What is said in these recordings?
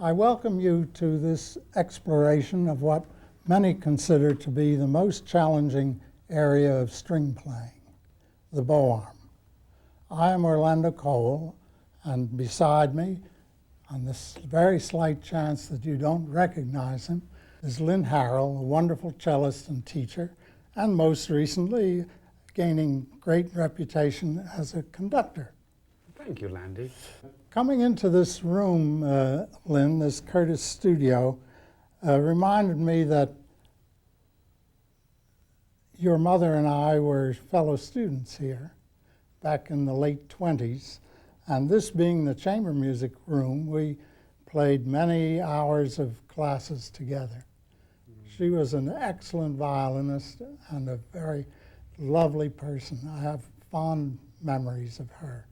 I welcome you to this exploration of what many consider to be the most challenging area of string playing, the bow arm. I am Orlando Cole, and beside me, on this very slight chance that you don't recognize him, is Lynn Harrell, a wonderful cellist and teacher, and most recently gaining great reputation as a conductor. Thank you, Landy. Coming into this room, Lynn, this Curtis studio, reminded me that your mother and I were fellow students here back in the late 20s. And this being the chamber music room, we played many hours of classes together. She was an excellent violinist and a very lovely person. I have fond memories of her.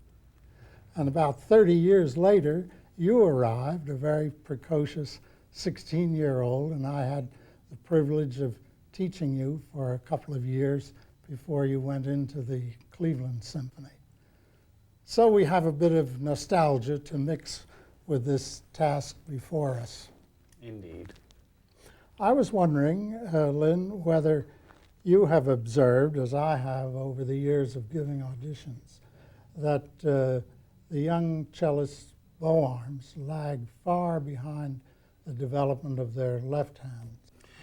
And about 30 years later, you arrived, a very precocious 16-year-old, and I had the privilege of teaching you for a couple of years before you went into the Cleveland Symphony. So we have a bit of nostalgia to mix with this task before us. Indeed. I was wondering, Lynn, whether you have observed, as I have over the years of giving auditions, that the young cellist bow arms lag far behind the development of their left hand.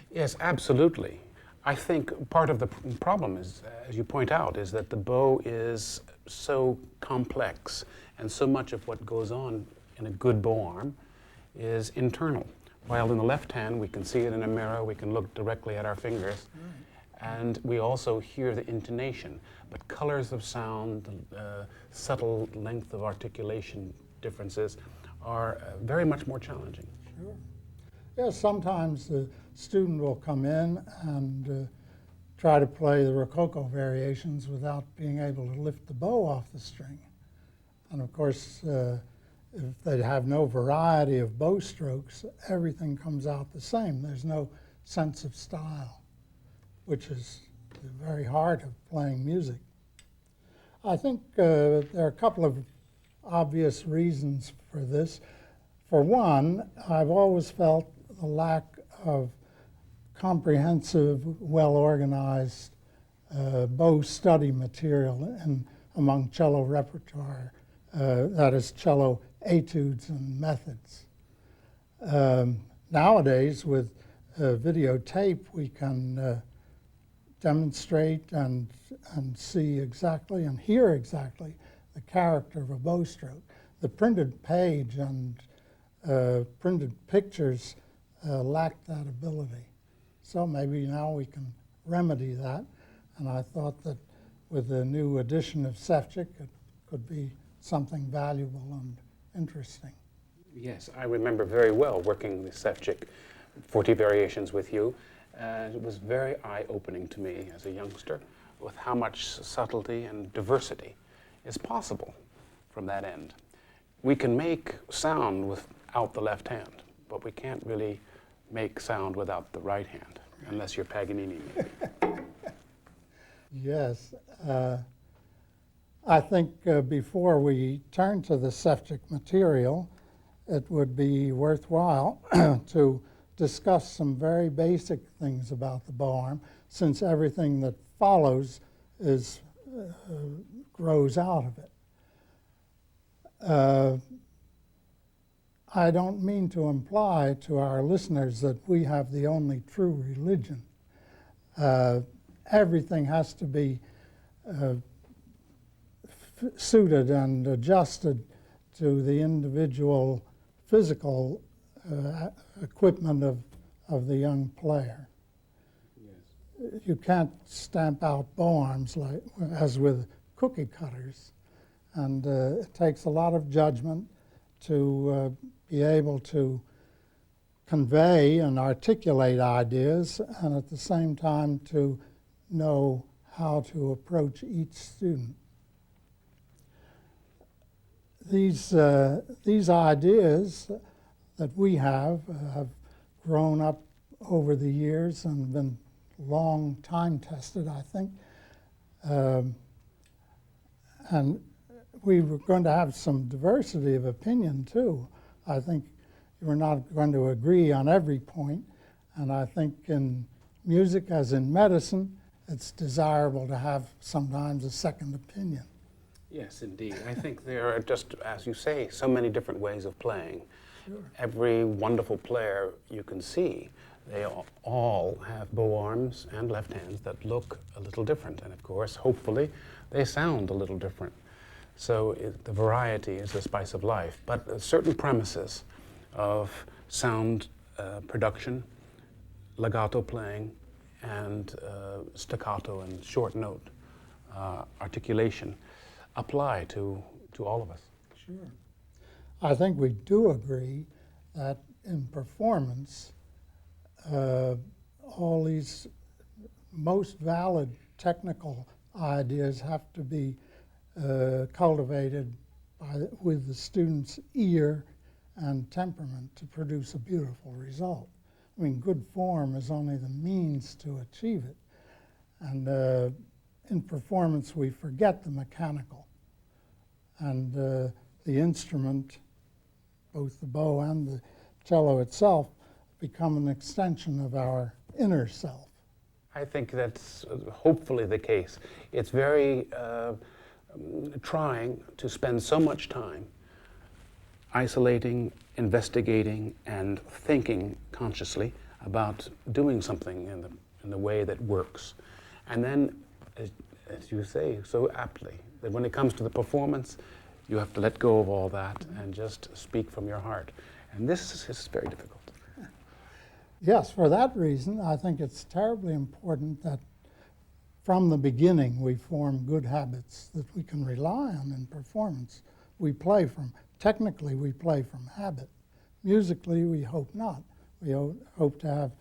Yes, absolutely. I think part of the problem is, as you point out, is that the bow is so complex, and so much of what goes on in a good bow arm is internal. While in the left hand, we can see it in a mirror, we can look directly at our fingers, and we also hear the intonation. But colors of sound, subtle length of articulation differences are very much more challenging. Sure. Yes, sometimes the student will come in and try to play the Rococo variations without being able to lift the bow off the string. And of course, if they have no variety of bow strokes, everything comes out the same. There's no sense of style, which is the very heart of playing music. I think there are a couple of obvious reasons for this. For one, I've always felt the lack of comprehensive, well-organized bow study material among cello repertoire, that is, cello etudes and methods. Nowadays, with videotape, we can demonstrate and see exactly and hear exactly the character of a bow stroke. The printed page and printed pictures lack that ability. So maybe now we can remedy that. And I thought that with the new edition of Sefcik, it could be something valuable and interesting. Yes, I remember very well working the Sefcik 40 variations with you. And it was very eye-opening to me as a youngster with how much subtlety and diversity is possible from that end. We can make sound without the left hand, but we can't really make sound without the right hand, unless you're Paganini, maybe. Yes. I think before we turn to the Sefcik material, it would be worthwhile to discuss some very basic things about the bow arm, since everything that follows is grows out of it. I don't mean to imply to our listeners that we have the only true religion. Everything has to be suited and adjusted to the individual physical equipment of the young player. Yes. You can't stamp out bow arms like as with cookie cutters, and it takes a lot of judgment to be able to convey and articulate ideas, and at the same time to know how to approach each student. These ideas that we have grown up over the years and been long time tested, I think. And we were going to have some diversity of opinion too. I think you're not going to agree on every point. And I think in music, as in medicine, it's desirable to have sometimes a second opinion. Yes, indeed. I think there are just, as you say, so many different ways of playing. Sure. Every wonderful player you can see, they all have bow arms and left hands that look a little different. And of course, hopefully, they sound a little different. So the variety is the spice of life. But certain premises of sound production, legato playing, and staccato and short note articulation apply to all of us. Sure. I think we do agree that in performance, all these most valid technical ideas have to be cultivated with the student's ear and temperament to produce a beautiful result. I mean, good form is only the means to achieve it. And in performance, we forget the mechanical. And the instrument, both the bow and the cello itself, become an extension of our inner self. I think that's hopefully the case. It's very trying to spend so much time isolating, investigating, and thinking consciously about doing something in the way that works. And then, as you say so aptly, that when it comes to the performance, you have to let go of all that and just speak from your heart. And this is very difficult. Yes, for that reason, I think it's terribly important that from the beginning we form good habits that we can rely on in performance. We play from, technically we play from habit. Musically, we hope not. We hope to have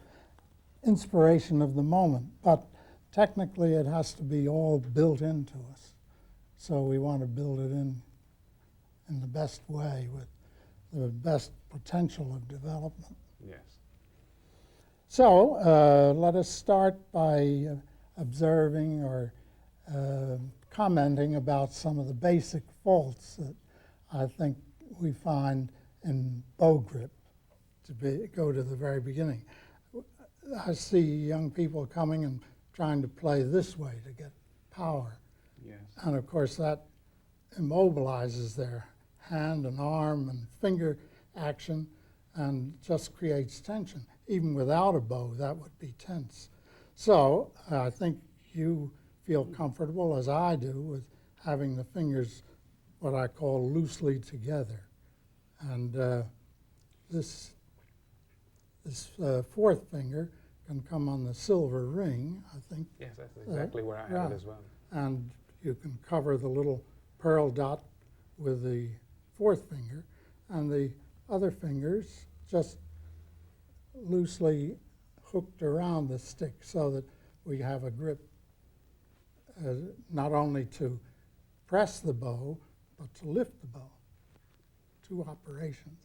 inspiration of the moment, but technically it has to be all built into us. So we want to build it in the best way with the best potential of development. Yes. So let us start by observing or commenting about some of the basic faults that I think we find in bow grip, to go to the very beginning. I see young people coming and trying to play this way to get power. Yes. And of course that immobilizes their hand and arm and finger action and just creates tension. Even without a bow, that would be tense. So I think you feel comfortable, as I do, with having the fingers what I call loosely together. And this fourth finger can come on the silver ring, I think. Yes, that's exactly where I have it as well. And you can cover the little pearl dot with the fourth finger, and the other fingers just loosely hooked around the stick so that we have a grip not only to press the bow, but to lift the bow. Two operations.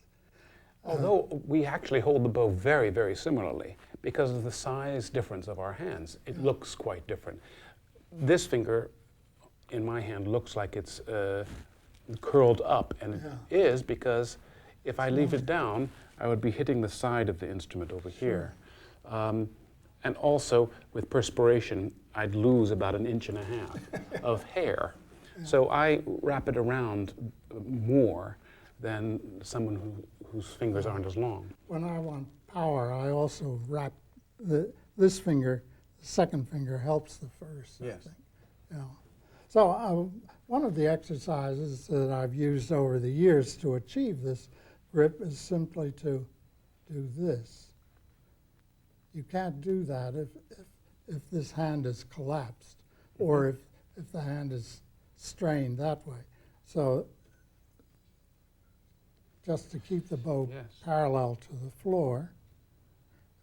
Although we actually hold the bow very, very similarly, because of the size difference of our hands, it looks quite different. This finger in my hand looks like it's curled up, and it is because if I leave it down, I would be hitting the side of the instrument over here. And also, with perspiration, I'd lose about 1.5 inches of hair. So I wrap it around more than someone whose fingers aren't as long. When I want power, I also wrap this finger, the second finger helps the first, Yes. I think. Yeah. So one of the exercises that I've used over the years to achieve this grip is simply to do this. You can't do that if this hand is collapsed or if the hand is strained that way. So just to keep the bow parallel to the floor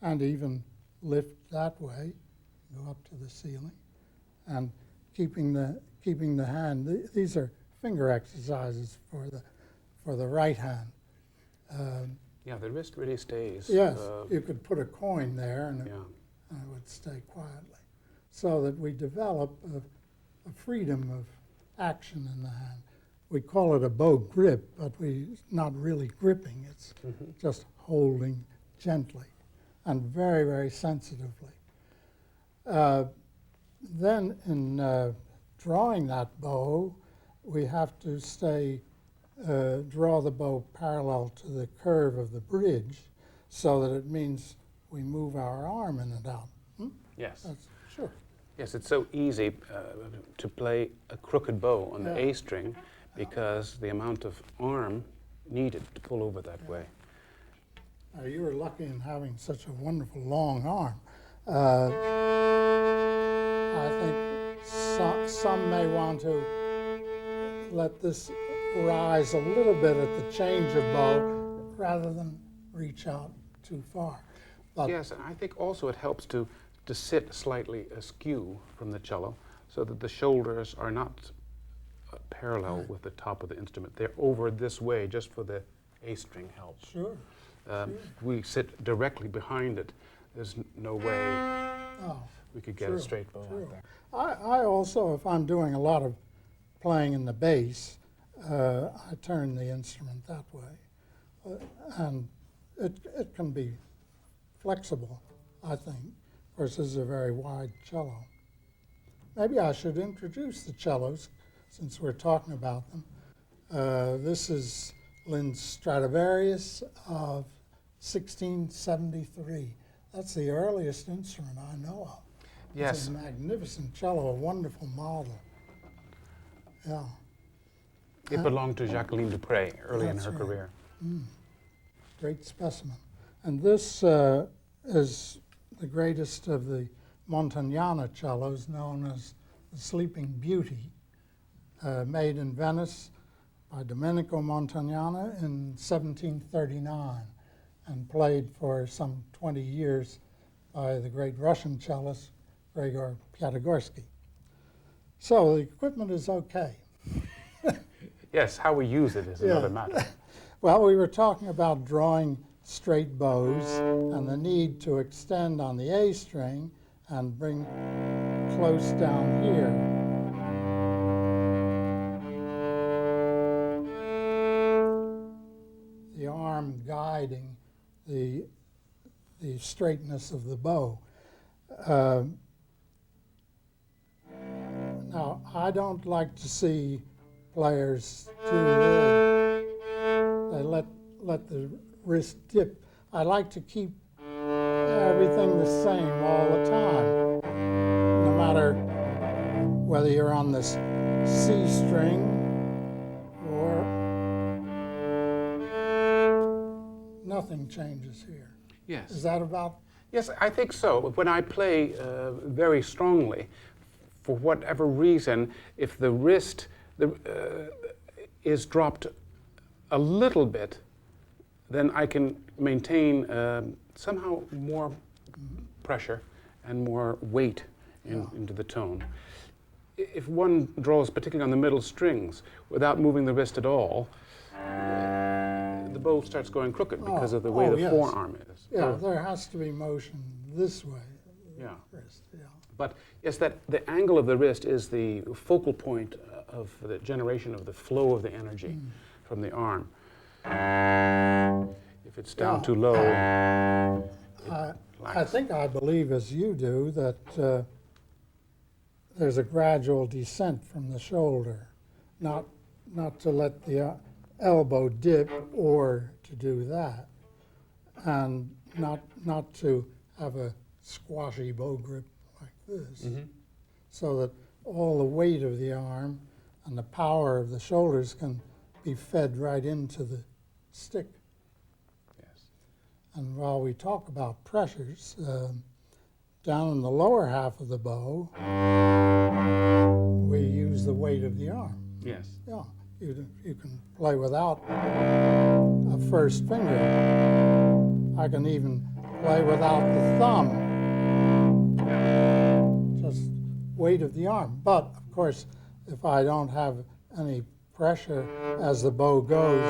and even lift that way, go up to the ceiling, and keeping the hand. These are finger exercises for the right hand. Yeah, the wrist really stays. Yes, you could put a coin there and Yeah. it would stay quietly, so that we develop a freedom of action in the hand. We call it a bow grip, but we're not really gripping. It's just holding gently and very, very sensitively. Then in drawing that bow, we have to draw the bow parallel to the curve of the bridge so that it means we move our arm in and out. Yes. Sure. Yes, it's so easy to play a crooked bow on the Yeah. A string because the amount of arm needed to pull over that way. You were lucky in having such a wonderful long arm. I think some may want to let this rise a little bit at the change of bow rather than reach out too far. But Yes, and I think also it helps to sit slightly askew from the cello so that the shoulders are not parallel with the top of the instrument. They're over this way just for the A string help. sure. We sit directly behind it. There's no way Oh, we could get true, a straight bow true. out there. I also, if I'm doing a lot of playing in the bass, I turn the instrument that way. And it can be flexible, I think. Of course, this is a very wide cello. Maybe I should introduce the cellos since we're talking about them. This is Lynn's Stradivarius of 1673. That's the earliest instrument I know of. Yes. It's a magnificent cello, a wonderful model. Yeah. It belonged to Jacqueline Dupre early in That's her right. career. Great specimen. And this is the greatest of the Montagnana cellos, known as the Sleeping Beauty, made in Venice by Domenico Montagnana in 1739 and played for some 20 years by the great Russian cellist Gregor Piatigorsky. So the equipment is okay. Yes, how we use it is another matter. Well, we were talking about drawing straight bows and the need to extend on the A string and bring close down here. The arm guiding the straightness of the bow. Now, I don't like to see players do that. They let the wrist dip. I like to keep everything the same all the time, no matter whether you're on this C string or nothing changes here. Yes. Is that about? Yes, I think so. When I play very strongly, for whatever reason, if the wrist is dropped a little bit, then I can maintain somehow more pressure and more weight into the tone. If one draws particularly on the middle strings without moving the wrist at all, the bow starts going crooked because of the way the yes. forearm is. Yeah, there has to be motion this way. Yeah. Wrist, yeah. But yes, that the angle of the wrist is the focal point of the generation of the flow of the energy from the arm. If it's down too low, I think I believe, as you do, that there's a gradual descent from the shoulder, not to let the elbow dip or to do that, and not to have a squashy bow grip like this, so that all the weight of the arm and the power of the shoulders can be fed right into the stick. yes. And while we talk about pressures, down in the lower half of the bow, we use the weight of the arm. Yes. Yeah, you can play without a first finger. I can even play without the thumb. Just weight of the arm. But, of course, if I don't have any pressure as the bow goes,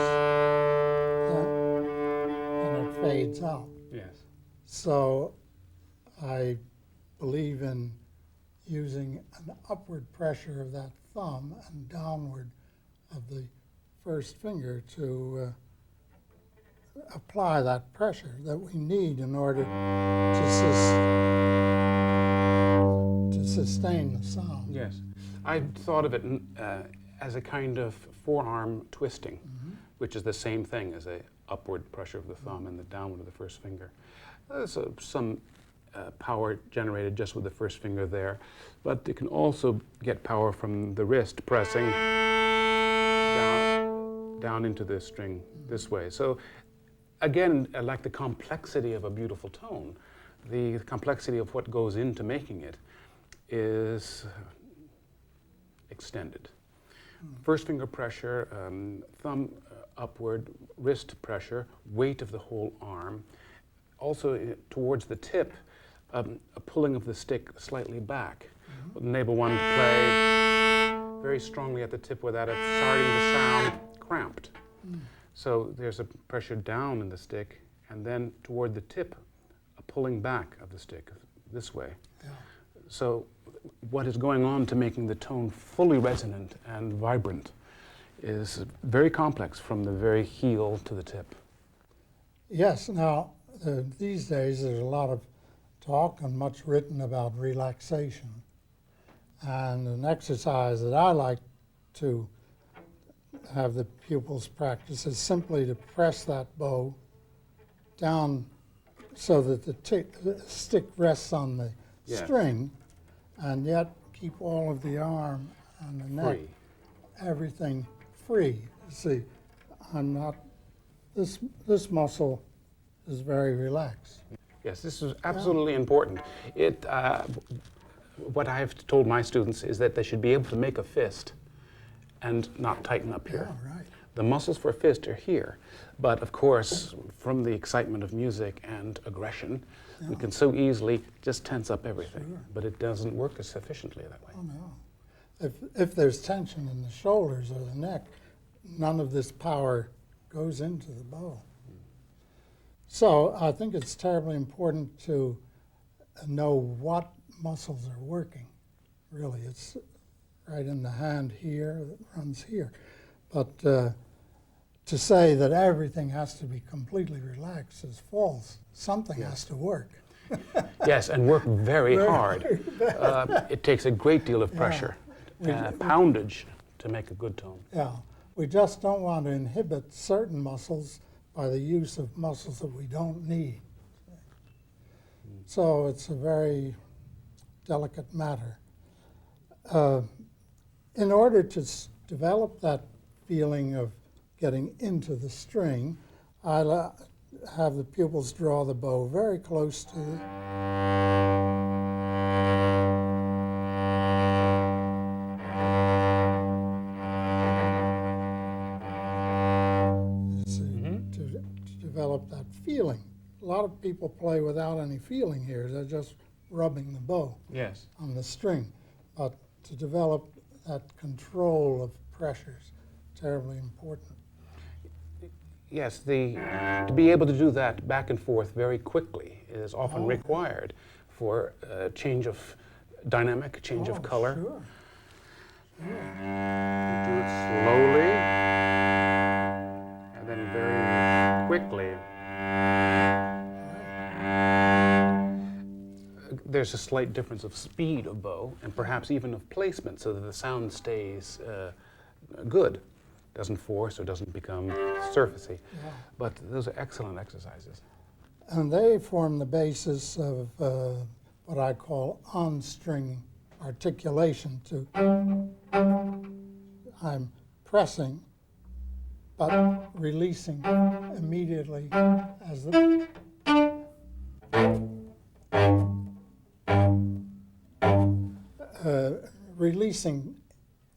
then it fades out. Yes. So I believe in using an upward pressure of that thumb and downward of the first finger to apply that pressure that we need in order to sustain the sound. Yes. I thought of it as a kind of forearm twisting, which is the same thing as a upward pressure of the thumb and the downward of the first finger. There's some power generated just with the first finger there, but it can also get power from the wrist pressing down into the string this way. So again, like the complexity of a beautiful tone, the complexity of what goes into making it is extended. First finger pressure, thumb upward, wrist pressure, weight of the whole arm. Also towards the tip, a pulling of the stick slightly back will enable one to play very strongly at the tip without it starting to sound cramped. So there's a pressure down in the stick, and then toward the tip, a pulling back of the stick this way. Yeah. So what is going on to making the tone fully resonant and vibrant is very complex from the very heel to the tip. Yes, now these days there's a lot of talk and much written about relaxation. And an exercise that I like to have the pupils practice is simply to press that bow down so that the stick rests on the string, and yet keep all of the arm and the neck, everything free. See, I'm not, this muscle is very relaxed. Yes, this is absolutely important. What I have told my students is that they should be able to make a fist and not tighten up here. Yeah, right. The muscles for a fist are here, but of course, from the excitement of music and aggression, we can so easily just tense up everything, but it doesn't work as efficiently that way. Oh, no. If there's tension in the shoulders or the neck, none of this power goes into the bow. So I think it's terribly important to know what muscles are working. Really, it's right in the hand here that runs here. But to say that everything has to be completely relaxed is false. Something has to work. Yes, and work very hard. It takes a great deal of pressure, poundage, to make a good tone. Yeah, we just don't want to inhibit certain muscles by the use of muscles that we don't need. So it's a very delicate matter. In order to develop that feeling of getting into the string, I have the pupils draw the bow very close to the to develop that feeling. A lot of people play without any feeling here. They're just rubbing the bow on the string. But to develop that control of pressures, terribly important. Yes, to be able to do that back and forth very quickly is often required for change of dynamic, change of color. Sure. Do it slowly and then very quickly. There's a slight difference of speed of bow and perhaps even of placement so that the sound stays good. Doesn't force or doesn't become surfacey. Yeah. But those are excellent exercises. And they form the basis of what I call on-string articulation. I'm pressing, but releasing immediately as the releasing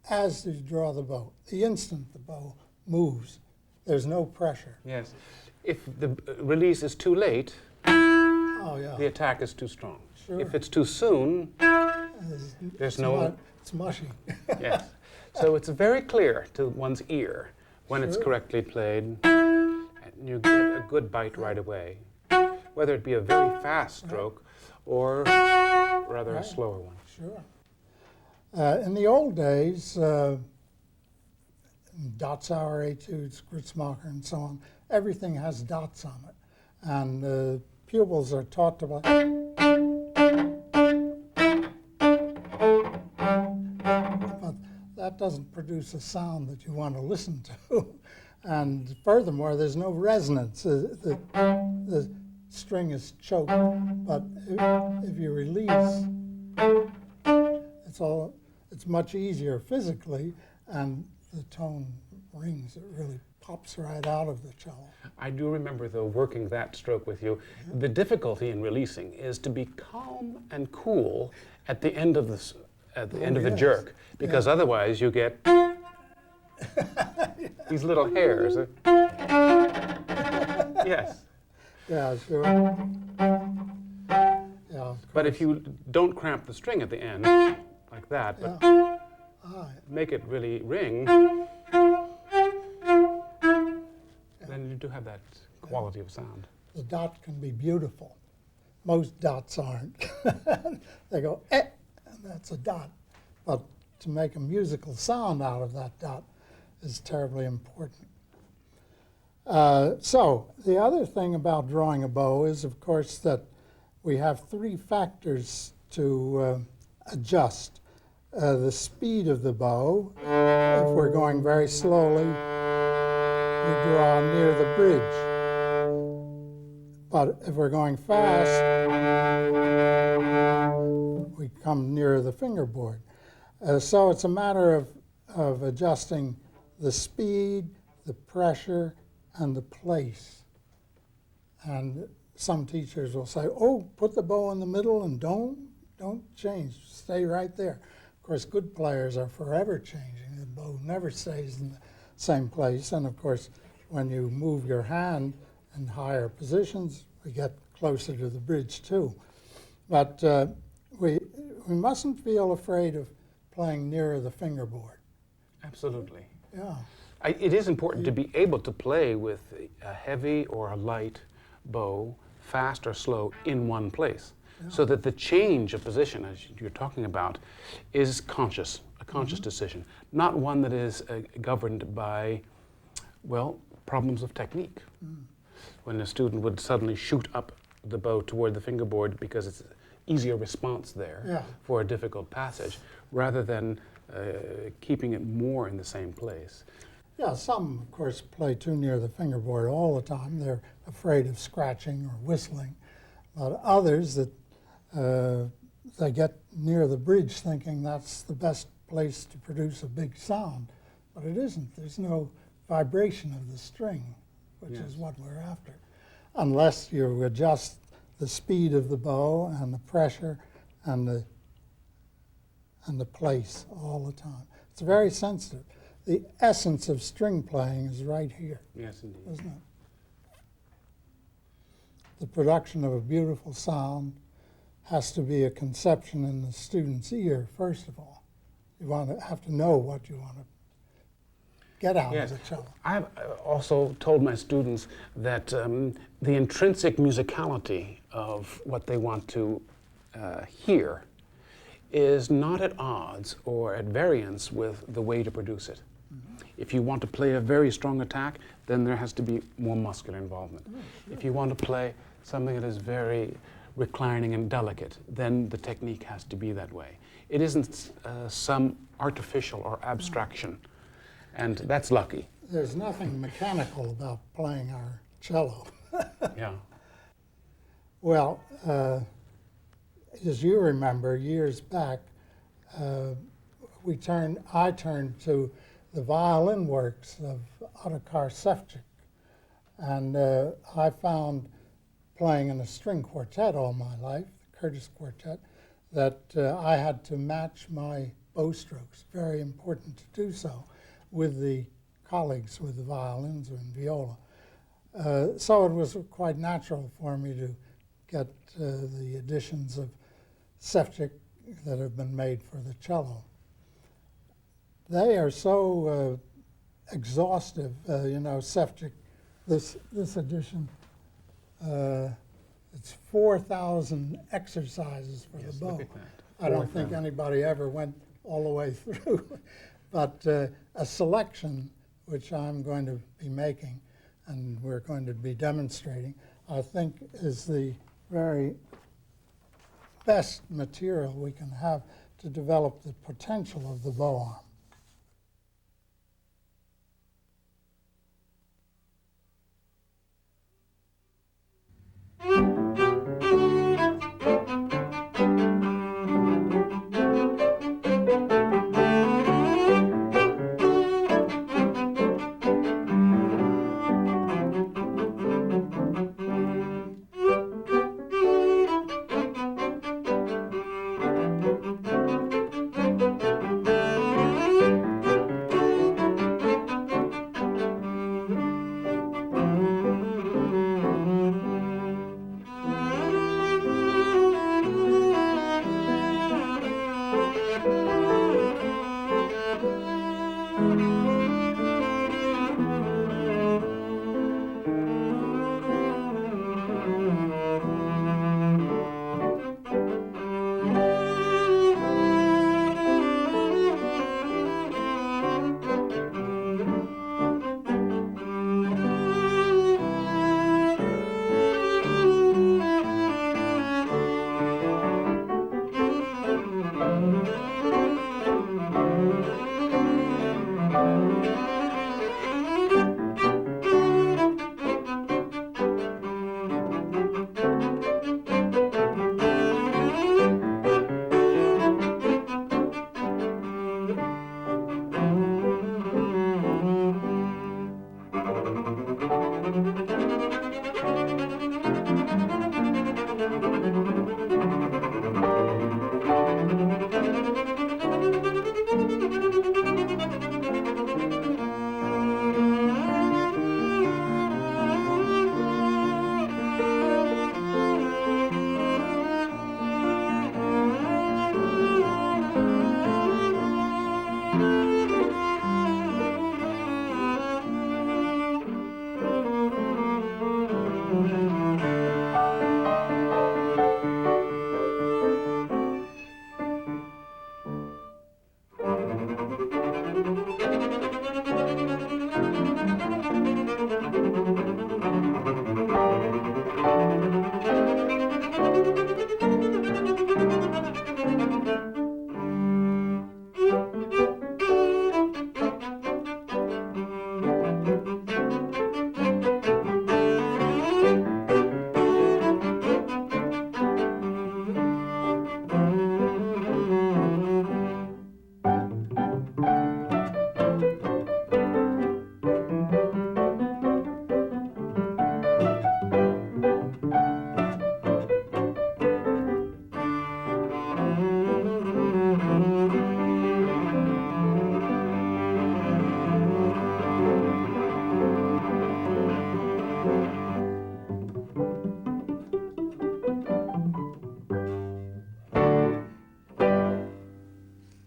as you draw the bow. The instant the bow moves, there's no pressure. Yes. If the release is too late, the attack is too strong. Sure. If it's too soon, there's no... It's mushy. Yes. So it's very clear to one's ear when it's correctly played, and you get a good bite right away, whether it be a very fast stroke or rather a slower one. Sure. In the old days, Dotzauer etudes, Gritzmacher, and so on, everything has dots on it. And pupils are taught to play. But that doesn't produce a sound that you want to listen to. And furthermore, there's no resonance. The string is choked, but if you release, it's much easier physically, and the tone rings. It really pops right out of the cello. I do remember, though, working that stroke with you. The difficulty in releasing is to be calm and cool at the end of the jerk, because otherwise you get these little hairs. Yes. Yeah, sure. Yeah. But if you don't cramp the string at the end, like that, but make it really ring, then you do have that quality of sound. The dot can be beautiful. Most dots aren't. They go, eh, and that's a dot. But to make a musical sound out of that dot is terribly important. So the other thing about drawing a bow is, of course, that we have three factors to adjust. The speed of the bow. If we're going very slowly, we draw near the bridge. But if we're going fast, we come near the fingerboard. So it's a matter of adjusting the speed, the pressure, and the place. And some teachers will say, oh, put the bow in the middle and don't change, stay right there. Of course, good players are forever changing. The bow never stays in the same place. And of course, when you move your hand in higher positions, we get closer to the bridge too. But we mustn't feel afraid of playing nearer the fingerboard. Absolutely. Yeah. It is important to be able to play with a heavy or a light bow, fast or slow, in one place, so that the change of position, as you're talking about, is conscious, a conscious decision, not one that is governed by, well, problems of technique. When a student would suddenly shoot up the bow toward the fingerboard because it's an easier response there for a difficult passage, rather than keeping it more in the same place. Yeah, some, of course, play too near the fingerboard all the time. They're afraid of scratching or whistling. But others that they get near the bridge thinking that's the best place to produce a big sound. But it isn't. There's no vibration of the string, which is what we're after, unless you adjust the speed of the bow and the pressure and the place all the time. It's very sensitive. The essence of string playing is right here. Yes, indeed. Isn't it? The production of a beautiful sound has to be a conception in the student's ear, first of all. You have to know what you want to get out of the cello. I've also told my students that the intrinsic musicality of what they want to hear is not at odds or at variance with the way to produce it. If you want to play a very strong attack, then there has to be more muscular involvement. If you want to play something that is very reclining and delicate, then the technique has to be that way. It isn't some artificial or abstraction, and that's lucky. There's nothing mechanical about playing our cello. Yeah. Well, as you remember, years back, I turned to the violin works of Ottokar Šefčík, and I found, playing in a string quartet all my life, the Curtis Quartet, that I had to match my bow strokes, very important to do so, with the colleagues with the violins and viola. So it was quite natural for me to get the editions of Šefčík that have been made for the cello. They are so exhaustive, you know, Šefčík, this edition, it's 4,000 exercises for the bow. Look at that. I don't think anybody ever went all the way through. But a selection, which I'm going to be making, and we're going to be demonstrating, I think is the very best material we can have to develop the potential of the bow arm.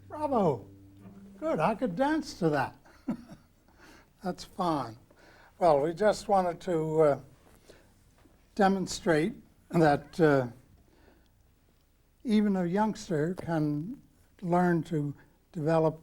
Bravo. Good, I could dance to that. That's fine. Well, we just wanted to demonstrate that even a youngster can learn to develop